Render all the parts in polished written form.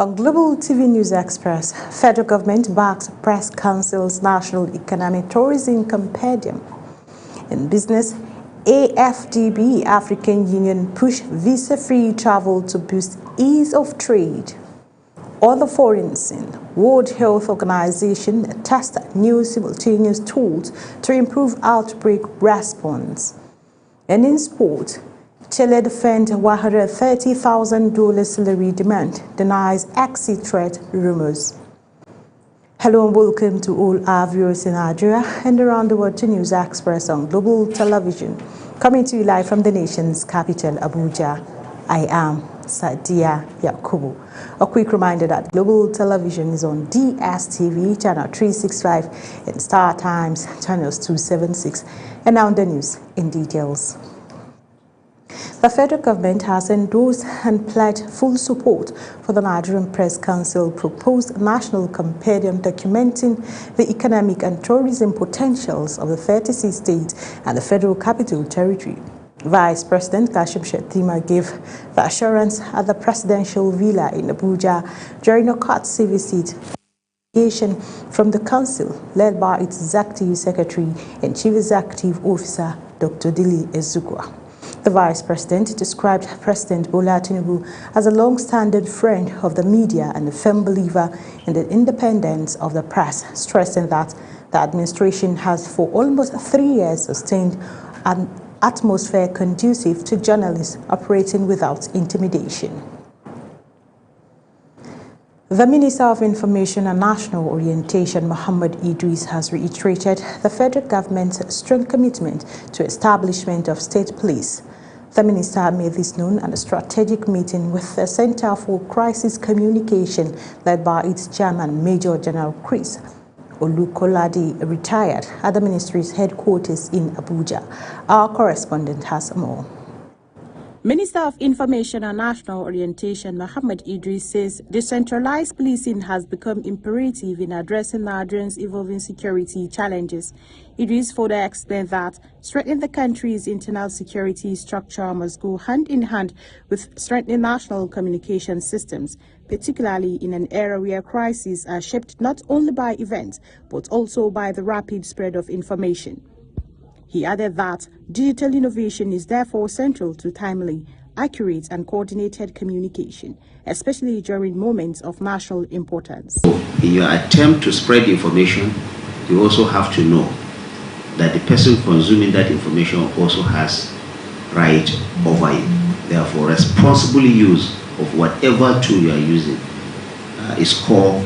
On Global TV News Express, federal government backs Press Council's National Economic Tourism Compendium. In business, AFDB, African Union, push visa-free travel to boost ease of trade. Other foreigners in World Health Organization test new simultaneous tools to improve outbreak response. And in sport, Chile defends $130,000 salary demand, denies exit threat rumors. Hello and welcome to all our viewers in Nigeria and around the world to News Express on Global Television. Coming to you live from the nation's capital, Abuja. I am Sadia Yakubu. A quick reminder that Global Television is on DSTV, channel 365, and Star Times, channels 276. And now the news in details. The federal government has endorsed and pledged full support for the Nigerian Press Council proposed national compendium documenting the economic and tourism potentials of the 36 states and the Federal Capital Territory. Vice President Kashim Shettima gave the assurance at the Presidential Villa in Abuja during a courtesy visit from the Council, led by its Executive Secretary and Chief Executive Officer, Dr. Dili Ezugwa. The Vice President described President Bola Tinubu as a long-standing friend of the media and a firm believer in the independence of the press, stressing that the administration has for almost 3 years sustained an atmosphere conducive to journalists operating without intimidation. The Minister of Information and National Orientation, Muhammad Idris, has reiterated the federal government's strong commitment to establishment of state police. The minister made this known at a strategic meeting with the Center for Crisis Communication, led by its chairman, Major General Chris Olukolade, retired, at the ministry's headquarters in Abuja. Our correspondent has more. Minister of Information and National Orientation Muhammad Idris says decentralized policing has become imperative in addressing Nigerians' evolving security challenges. Idris further explained that strengthening the country's internal security structure must go hand in hand with strengthening national communication systems, particularly in an era where crises are shaped not only by events but also by the rapid spread of information. He added that digital innovation is therefore central to timely, accurate and coordinated communication, especially during moments of national importance. In your attempt to spread information, you also have to know that the person consuming that information also has right over it. Therefore, responsible use of whatever tool you are using is core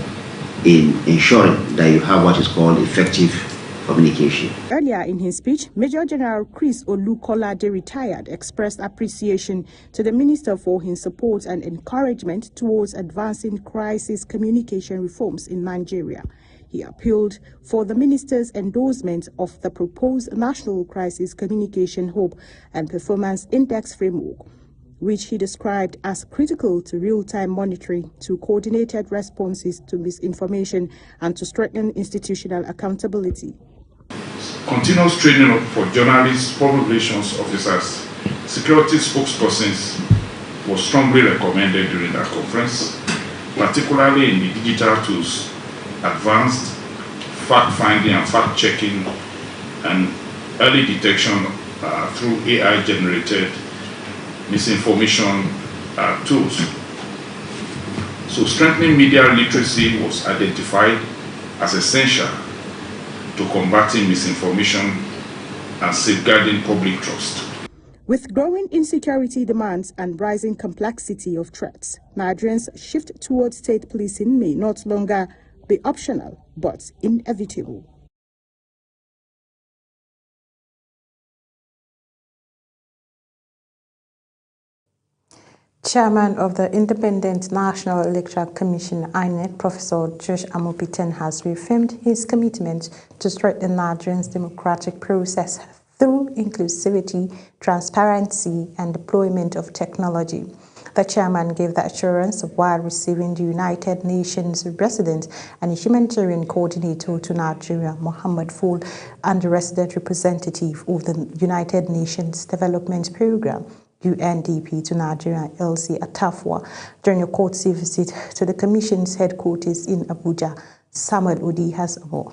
in ensuring that you have what is called effective communication. Earlier in his speech, Major General Chris Olukolade, retired, expressed appreciation to the minister for his support and encouragement towards advancing crisis communication reforms in Nigeria. He appealed for the minister's endorsement of the proposed National Crisis Communication Hope and Performance Index framework, which he described as critical to real-time monitoring, to coordinated responses to misinformation, and to strengthen institutional accountability. Continuous training for journalists, public relations officers, security spokespersons was strongly recommended during that conference, particularly in the digital tools, advanced fact-finding and fact-checking, and early detection through AI-generated misinformation tools. So strengthening media literacy was identified as essential to combating misinformation and safeguarding public trust. With growing insecurity demands and rising complexity of threats, Nigerians' shift towards state policing may not longer be optional, but inevitable. Chairman of the Independent National Electoral Commission, INEC, Professor Josh Amopitan, has reaffirmed his commitment to strengthen Nigeria's democratic process through inclusivity, transparency, and deployment of technology. The chairman gave the assurance while receiving the United Nations resident and humanitarian coordinator to Nigeria, Mohammed Fall, and the resident representative of the United Nations Development Program, UNDP to Nigeria, Elsie Atafwa, during a courtesy visit to the Commission's headquarters in Abuja. Samuel Odi has more.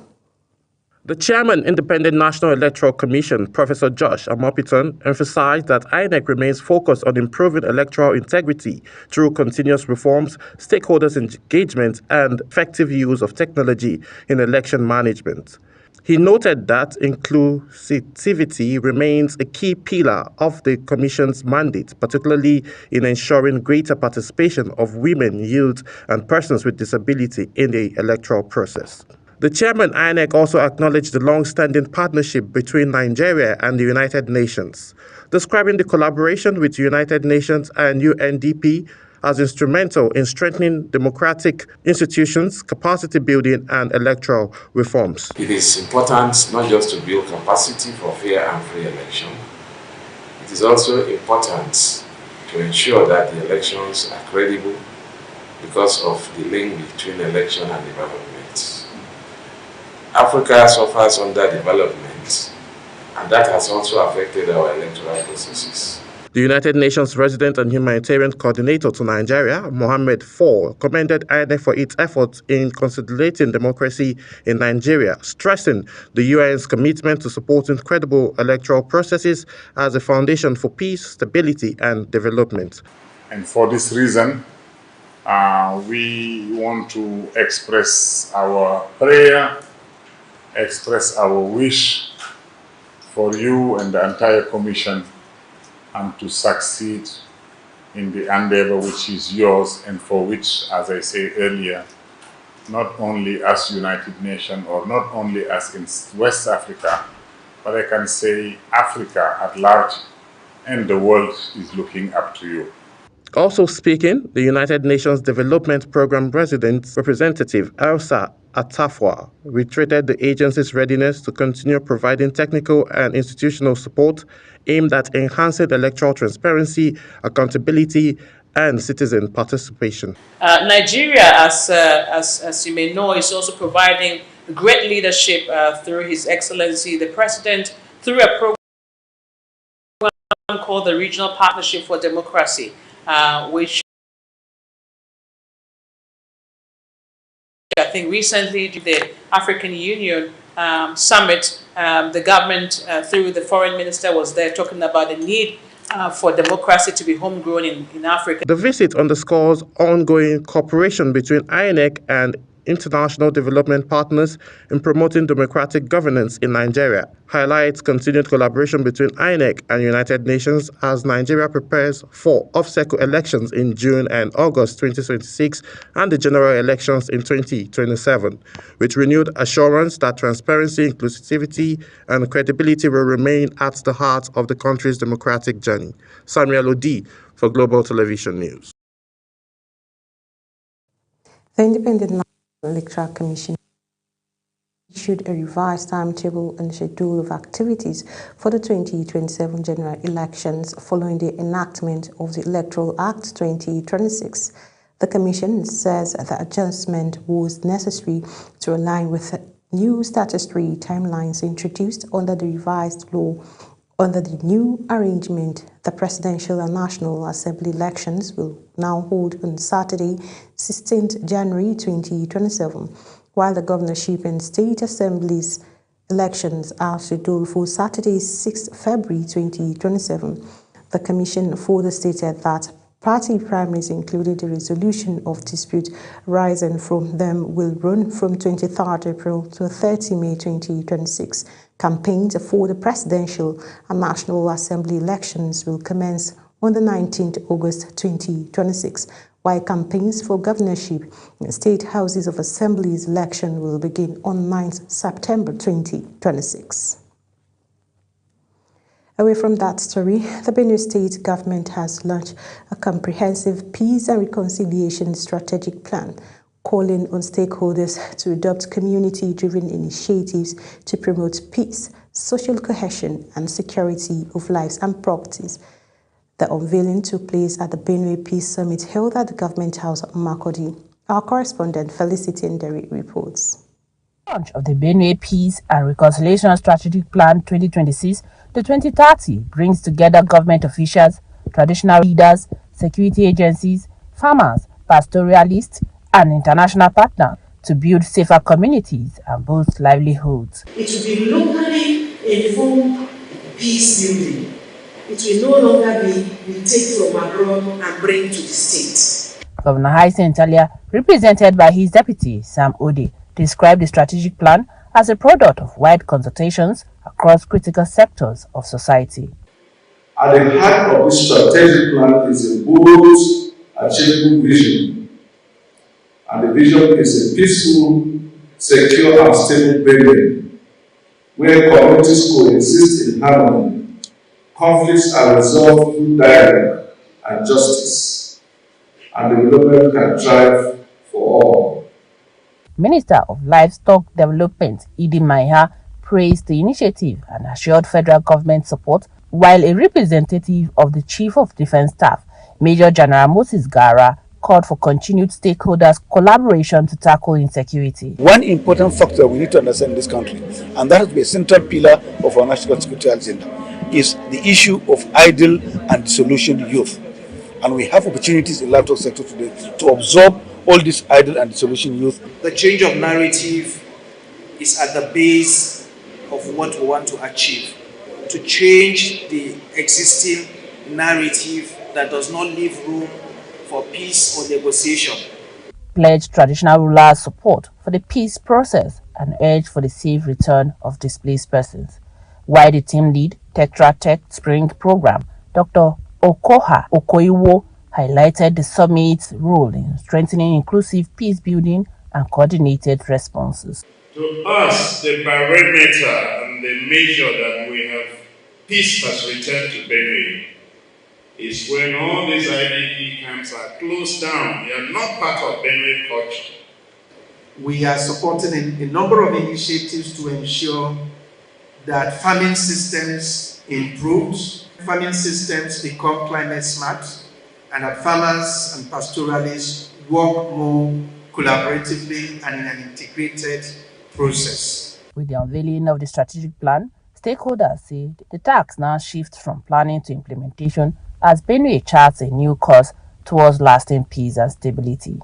The chairman, Independent National Electoral Commission, Professor Josh Amopitan, emphasized that INEC remains focused on improving electoral integrity through continuous reforms, stakeholders' engagement, and effective use of technology in election management. He noted that inclusivity remains a key pillar of the Commission's mandate, particularly in ensuring greater participation of women, youth, and persons with disability in the electoral process. The chairman, INEC, also acknowledged the long-standing partnership between Nigeria and the United Nations, describing the collaboration with the United Nations and UNDP as instrumental in strengthening democratic institutions, capacity building, and electoral reforms. It is important not just to build capacity for fair and free election. It is also important to ensure that the elections are credible because of the link between election and development. Africa suffers underdevelopment, and that has also affected our electoral processes. The United Nations Resident and Humanitarian Coordinator to Nigeria, Mohammed Fall, commended INEC for its efforts in consolidating democracy in Nigeria, stressing the UN's commitment to supporting credible electoral processes as a foundation for peace, stability, and development. And for this reason, we want to express our prayer, express our wish for you and the entire Commission and to succeed in the endeavor which is yours and for which, as I said earlier, not only as United Nations or not only as in West Africa, but I can say Africa at large and the world is looking up to you. Also speaking, the United Nations Development Programme Resident Representative Elsa Atafwa reiterated the agency's readiness to continue providing technical and institutional support aimed at enhancing electoral transparency, accountability, and citizen participation. Nigeria, as you may know, is also providing great leadership through His Excellency the President through a program called the Regional Partnership for Democracy, which I think recently the African Union summit, the government through the foreign minister was there talking about the need for democracy to be homegrown in Africa. The visit underscores ongoing cooperation between INEC and international development partners in promoting democratic governance in Nigeria, highlights continued collaboration between INEC and United Nations as Nigeria prepares for off-cycle elections in June and August 2026 and the general elections in 2027, with renewed assurance that transparency, inclusivity, and credibility will remain at the heart of the country's democratic journey. Samuel Odi for Global Television News. The Independent Electoral Commission issued a revised timetable and schedule of activities for the 2027 general elections following the enactment of the Electoral Act 2026. The Commission says the adjustment was necessary to align with new statutory timelines introduced under the revised law. Under the new arrangement, the Presidential and National Assembly elections will now hold on Saturday, 16th January 2027, while the governorship and state assemblies elections are scheduled for Saturday, 6th February 2027. The Commission further stated that party primaries, including the resolution of dispute arising from them, will run from 23rd April to 30 May 2026. Campaigns for the Presidential and National Assembly elections will commence on the 19th August 2026, while campaigns for governorship and state houses of assemblies election will begin on 9th September 2026. Away from that story, the Benue State government has launched a comprehensive peace and reconciliation strategic plan, calling on stakeholders to adopt community-driven initiatives to promote peace, social cohesion, and security of lives and properties. The unveiling took place at the Benue Peace Summit held at the Government House at Makurdi. Our correspondent Felicity Nderi reports. Launch of the Benue Peace and Reconciliation Strategic Plan 2026 to 2030 brings together government officials, traditional leaders, security agencies, farmers, pastoralists, and international partners to build safer communities and boost livelihoods. It will be locally informed peace building. It will no longer be we take from abroad and bring to the state. Governor Hyacinth Alia, represented by his deputy, Sam Ode, described the strategic plan as a product of wide consultations across critical sectors of society. At the heart of this strategic plan is a bold, achievable vision. And the vision is a peaceful, secure, and stable Benue, where communities coexist in harmony, conflicts are resolved through dialogue and justice, and development can thrive for all. Minister of Livestock Development, Idi Maiha, praised the initiative and assured federal government support, while a representative of the Chief of Defense Staff, Major General Moses Gara, called for continued stakeholders' collaboration to tackle insecurity. One important factor we need to understand in this country, and that has been a central pillar of our national security agenda, is the issue of idle and disillusioned youth. And we have opportunities in the livestock sector today to absorb all these idle and disillusioned youth. The change of narrative is at the base of what we want to achieve. To change the existing narrative that does not leave room for peace or negotiation. Pledged traditional rulers' support for the peace process and urged for the safe return of displaced persons. While the team lead, Tetra Tech Spring Program, Dr. Okoha Okoiwo, highlighted the summit's role in strengthening inclusive peace building and coordinated responses. To us, the barometer and the measure that we have peace has returned to Benue is when all these IDP camps are closed down. They are not part of Benue culture. We are supporting a number of initiatives to ensure that farming systems improve, farming systems become climate smart, and that farmers and pastoralists work more collaboratively and in an integrated process. With the unveiling of the strategic plan, stakeholders say the task now shifts from planning to implementation as Benue charts a new course towards lasting peace and stability.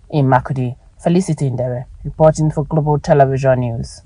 In Makurdi, Felicity Ndere, reporting for Global Television News.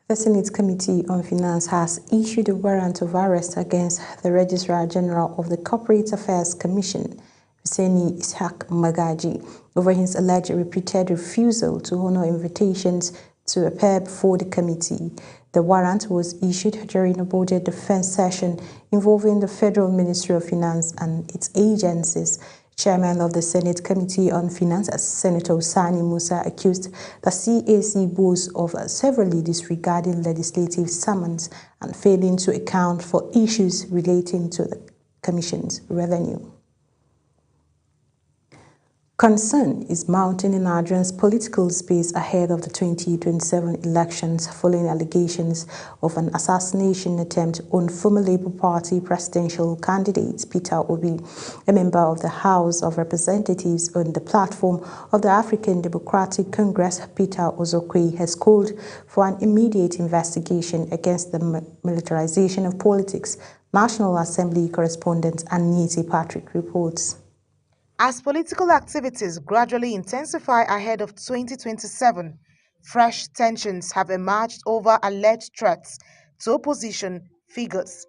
The Senate Committee on Finance has issued a warrant of arrest against the Registrar General of the Corporate Affairs Commission, Hussaini Ishaq Magaji, over his alleged repeated refusal to honor invitations to appear before the committee. The warrant was issued during a budget defense session involving the Federal Ministry of Finance and its agencies. Chairman of the Senate Committee on Finance, Senator Sani Musa, accused the CAC boasts of severally disregarding legislative summons and failing to account for issues relating to the Commission's revenue. Concern is mounting in Nigeria's political space ahead of the 2027 elections following allegations of an assassination attempt on former Labour Party presidential candidate Peter Obi. A member of the House of Representatives on the platform of the African Democratic Congress, Peter Ozokwe, has called for an immediate investigation against the militarization of politics. National Assembly correspondent Anita Patrick reports. As political activities gradually intensify ahead of 2027, fresh tensions have emerged over alleged threats to opposition figures.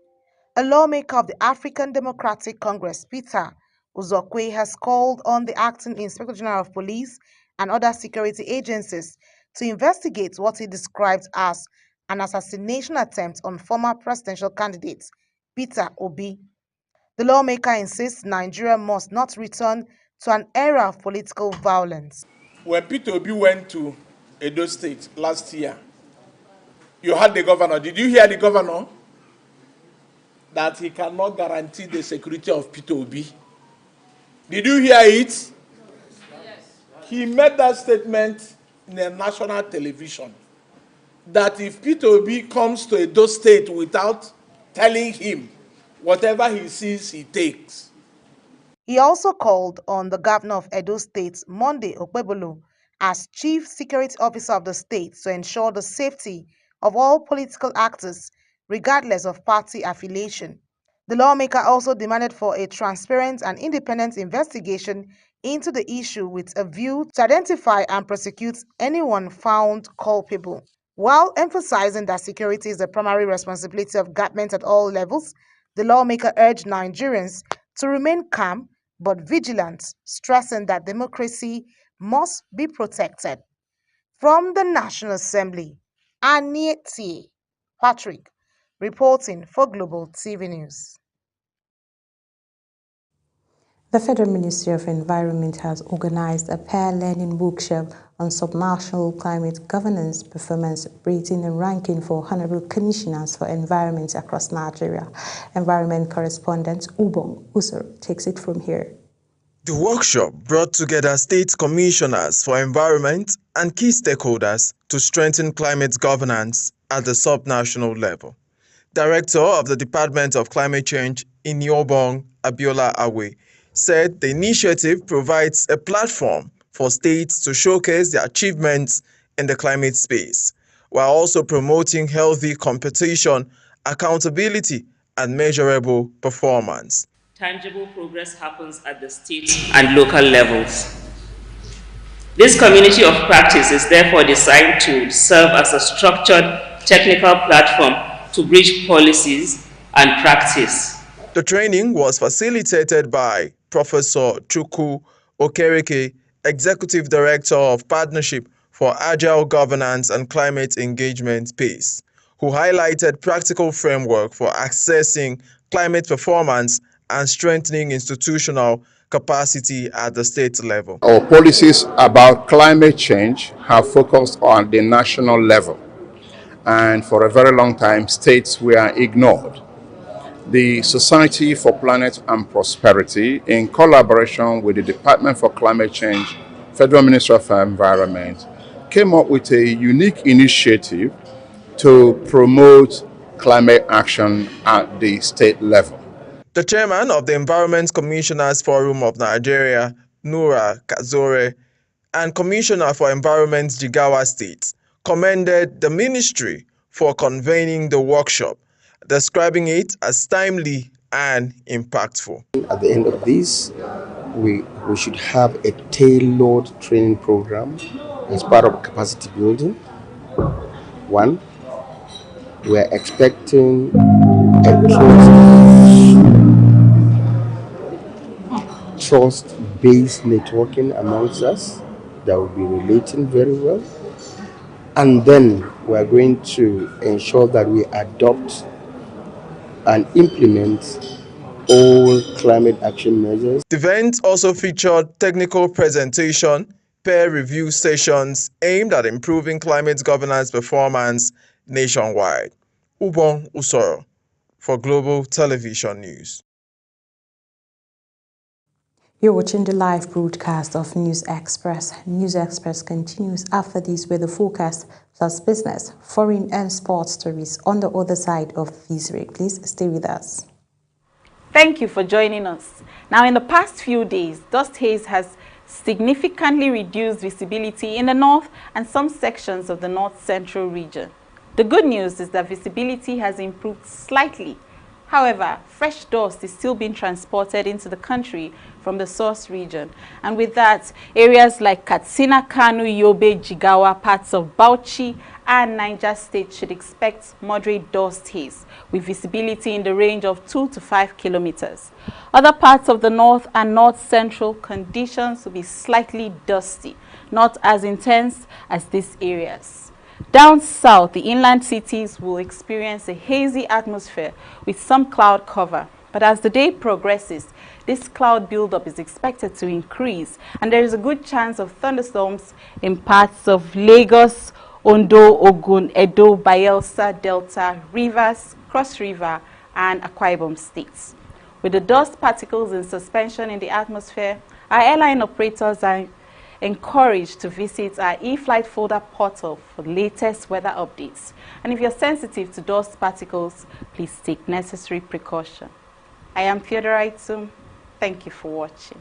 A lawmaker of the African Democratic Congress, Peter Ozokwe, has called on the Acting Inspector General of Police and other security agencies to investigate what he described as an assassination attempt on former presidential candidate Peter Obi. The lawmaker insists Nigeria must not return to an era of political violence. When Peter Obi went to Edo State last year, you had the governor. Did you hear the governor? That he cannot guarantee the security of Peter Obi. Did you hear it? Yes. He made that statement in a national television that if Peter Obi comes to Edo State without telling him, whatever he sees, he takes. He also called on the governor of Edo State, Monday Okpebolo, as chief security officer of the state to ensure the safety of all political actors regardless of party affiliation. The lawmaker also demanded for a transparent and independent investigation into the issue with a view to identify and prosecute anyone found culpable. While emphasizing that security is the primary responsibility of government at all levels, the lawmaker urged Nigerians to remain calm but vigilant, stressing that democracy must be protected. From the National Assembly, Anieti Patrick, reporting for Global TV News. The Federal Ministry of Environment has organized a pair learning workshop on subnational climate governance, performance rating and ranking for Honorable Commissioners for Environment across Nigeria. Environment correspondent Ubong Usoro takes it from here. The workshop brought together state commissioners for environment and key stakeholders to strengthen climate governance at the subnational level. Director of the Department of Climate Change in Yobong, Abiola Awe, said the initiative provides a platform for states to showcase their achievements in the climate space, while also promoting healthy competition, accountability, and measurable performance. Tangible progress happens at the state and local levels. This community of practice is therefore designed to serve as a structured technical platform to bridge policies and practice. The training was facilitated by Professor Chukwu Okereke, Executive Director of Partnership for Agile Governance and Climate Engagement, PACE, who highlighted practical framework for assessing climate performance and strengthening institutional capacity at the state level. Our policies about climate change have focused on the national level, and for a very long time, states were ignored. The Society for Planet and Prosperity, in collaboration with the Department for Climate Change, Federal Ministry of Environment, came up with a unique initiative to promote climate action at the state level. The chairman of the Environment Commissioners Forum of Nigeria, Nura Kazore, and Commissioner for Environment Jigawa State commended the ministry for convening the workshop, describing it as timely and impactful. At the end of this, we should have a tailored training program as part of capacity building. One, we are expecting a trust-based networking amongst us that will be relating very well. And then we are going to ensure that we adopt and implement all climate action measures. The event also featured technical presentation, peer review sessions aimed at improving climate governance performance nationwide. Ubong Usoro for Global Television News. You're watching the live broadcast of News Express. News Express continues after this with the forecast plus business, foreign and sports stories on the other side of this break. Please stay with us. Thank you for joining us. Now, in the past few days, dust haze has significantly reduced visibility in the north and some sections of the north-central region. The good news is that visibility has improved slightly. However, fresh dust is still being transported into the country from the source region. And with that, areas like Katsina, Kano, Yobe, Jigawa, parts of Bauchi, and Niger State should expect moderate dust haze with visibility in the range of 2 to 5 kilometers. Other parts of the north and north-central conditions will be slightly dusty, not as intense as these areas. Down south, the inland cities will experience a hazy atmosphere with some cloud cover. But as the day progresses, this cloud buildup is expected to increase, and there is a good chance of thunderstorms in parts of Lagos, Ondo, Ogun, Edo, Bayelsa, Delta, Rivers, Cross River, and Akwa Ibom states. With the dust particles in suspension in the atmosphere, our airline operators are encouraged to visit our eFlight folder portal for the latest weather updates. And if you're sensitive to dust particles, please take necessary precaution. I am Theodora Itum. Thank you for watching.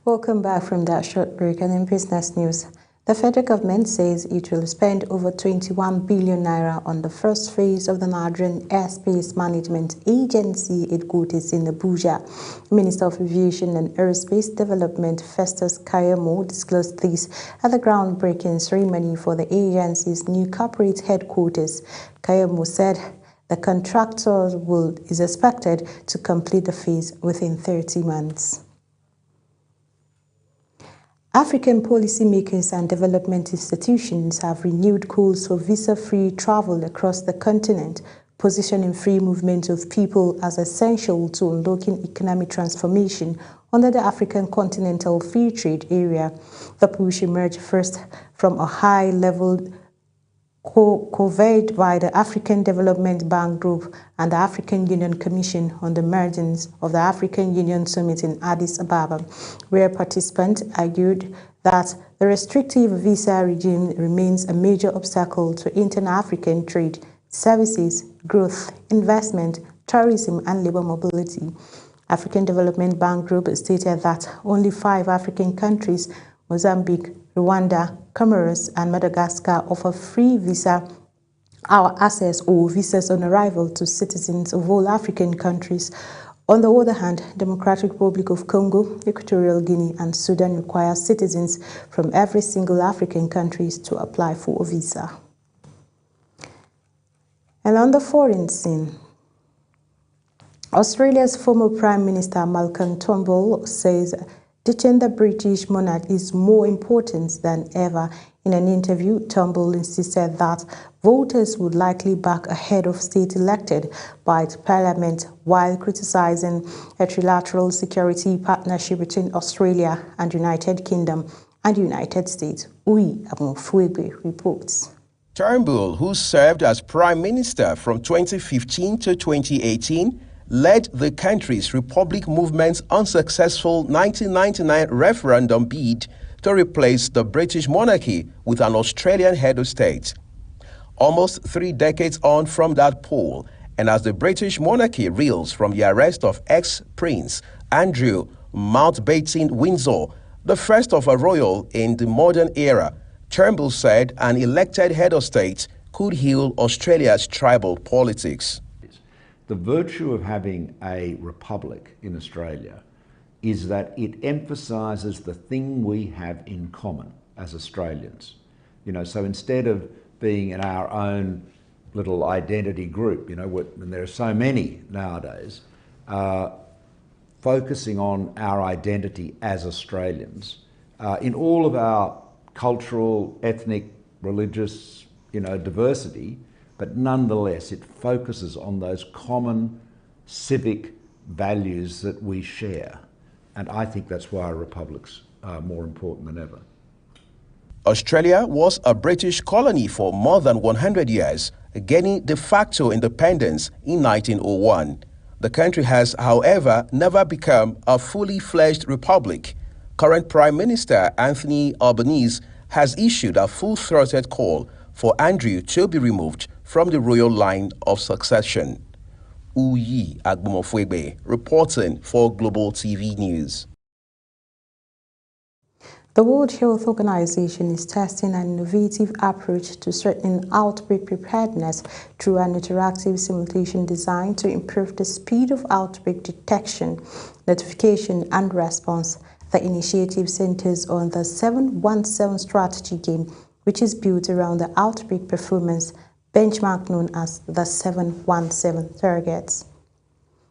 Welcome back from that short break. And in business news, the federal government says it will spend over 21 billion naira on the first phase of the Nigerian Airspace Management Agency headquarters in Abuja. Minister of Aviation and Aerospace Development Festus Kayamo disclosed this at the groundbreaking ceremony for the agency's new corporate headquarters. Kayamo said the contractor is expected to complete the phase within 30 months. African policymakers and development institutions have renewed calls for visa-free travel across the continent, positioning free movement of people as essential to unlocking economic transformation under the African Continental Free Trade Area. The push emerged first from a high-level conveyed by the African Development Bank Group and the African Union Commission on the emergence of the African Union Summit in Addis Ababa, where participants argued that the restrictive visa regime remains a major obstacle to inter-African trade, services, growth, investment, tourism, and labor mobility. African Development Bank Group stated that only 5 African countries, Mozambique, Rwanda, Comoros, and Madagascar, offer free visa access or visas on arrival to citizens of all African countries. On the other hand, Democratic Republic of Congo, Equatorial Guinea, and Sudan require citizens from every single African country to apply for a visa. And on the foreign scene, Australia's former Prime Minister Malcolm Turnbull says ditching the British monarch is more important than ever. In an interview, Turnbull insisted that voters would likely back a head of state elected by the parliament, while criticizing a trilateral security partnership between Australia and United Kingdom and United States. Uyi Amofuebe reports. Turnbull, who served as Prime Minister from 2015 to 2018, led the country's Republic movement's unsuccessful 1999 referendum bid to replace the British monarchy with an Australian head of state. Almost 3 decades on from that poll, and as the British monarchy reels from the arrest of ex-Prince Andrew Mountbatten Windsor, the first of a royal in the modern era, Turnbull said an elected head of state could heal Australia's tribal politics. The virtue of having a republic in Australia is that it emphasises the thing we have in common as Australians. So instead of being in our own little identity group, and there are so many nowadays, focusing on our identity as Australians in all of our cultural, ethnic, religious, diversity, but nonetheless it focuses on those common civic values that we share. And I think that's why a republic's more important than ever. Australia was a British colony for more than 100 years, gaining de facto independence in 1901. The country has, however, never become a fully fledged republic. Current Prime Minister Anthony Albanese has issued a full-throated call for Andrew to be removed from the royal line of succession. Uyi Agbomofwebe, reporting for Global TV News. The World Health Organization is testing an innovative approach to strengthening outbreak preparedness through an interactive simulation designed to improve the speed of outbreak detection, notification, and response. The initiative centers on the 717 strategy game, which is built around the outbreak performance benchmark known as the 717 targets.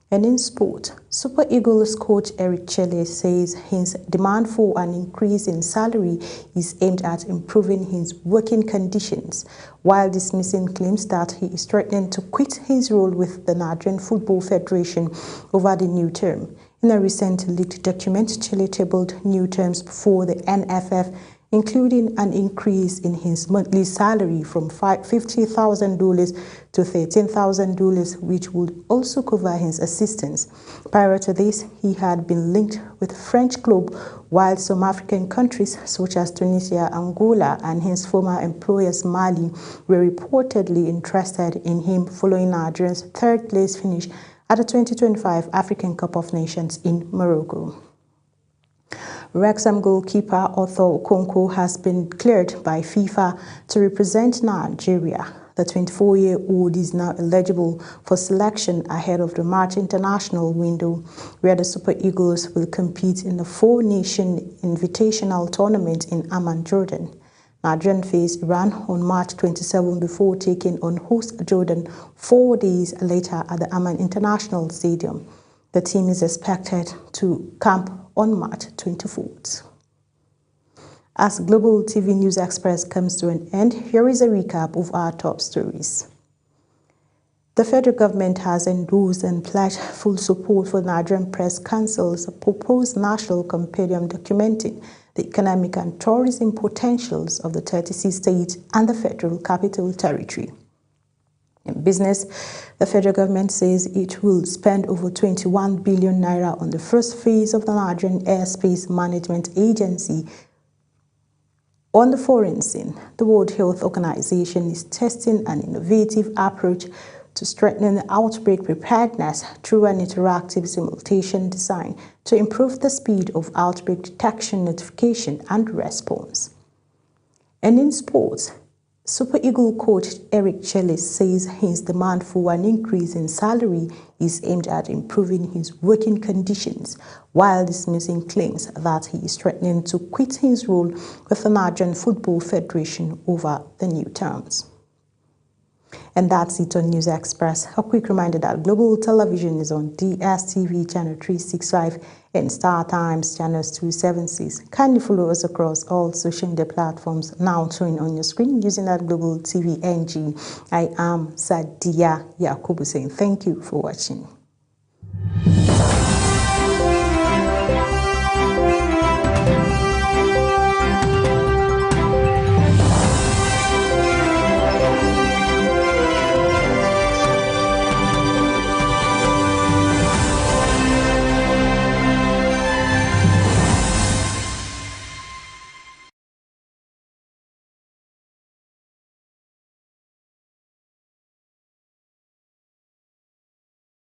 And in sport, Super Eagles coach Eric Chelle says his demand for an increase in salary is aimed at improving his working conditions, while dismissing claims that he is threatening to quit his role with the Nigerian Football Federation over the new term. In a recent leaked document, Chelle tabled new terms before the NFF, including an increase in his monthly salary from $50,000 to $13,000, which would also cover his assistance. Prior to this, he had been linked with the French club, while some African countries such as Tunisia, Angola, and his former employers Mali were reportedly interested in him following Nigeria's third-place finish at the 2025 African Cup of Nations in Morocco. Wrexham goalkeeper Arthur Okonkwo has been cleared by FIFA to represent Nigeria. The 24-year-old is now eligible for selection ahead of the March international window, where the Super Eagles will compete in the four-nation invitational tournament in Amman, Jordan. Nigerian faced Iran on March 27 before taking on host Jordan 4 days later at the Amman International Stadium. The team is expected to camp on March 24th. As Global TV News Express comes to an end, here is a recap of our top stories. The federal government has endorsed and pledged full support for the Nigerian Press Council's proposed national compendium documenting the economic and tourism potentials of the 36 states and the Federal Capital Territory. In business, the federal government says it will spend over 21 billion naira on the first phase of the Nigerian Airspace Management Agency. On the foreign scene, the World Health Organization is testing an innovative approach to strengthening outbreak preparedness through an interactive simulation design to improve the speed of outbreak detection, notification, and response. And in sports, Super Eagle coach Eric Chellis says his demand for an increase in salary is aimed at improving his working conditions, while dismissing claims that he is threatening to quit his role with the Nigerian Football Federation over the new terms. And that's it on News Express. A quick reminder that Global Television is on DSTV channel 365 and Star Times channels 276. Kindly follow us across all social media platforms now showing on your screen using that Global TV NG. I am Sadia Yakubu saying thank you for watching.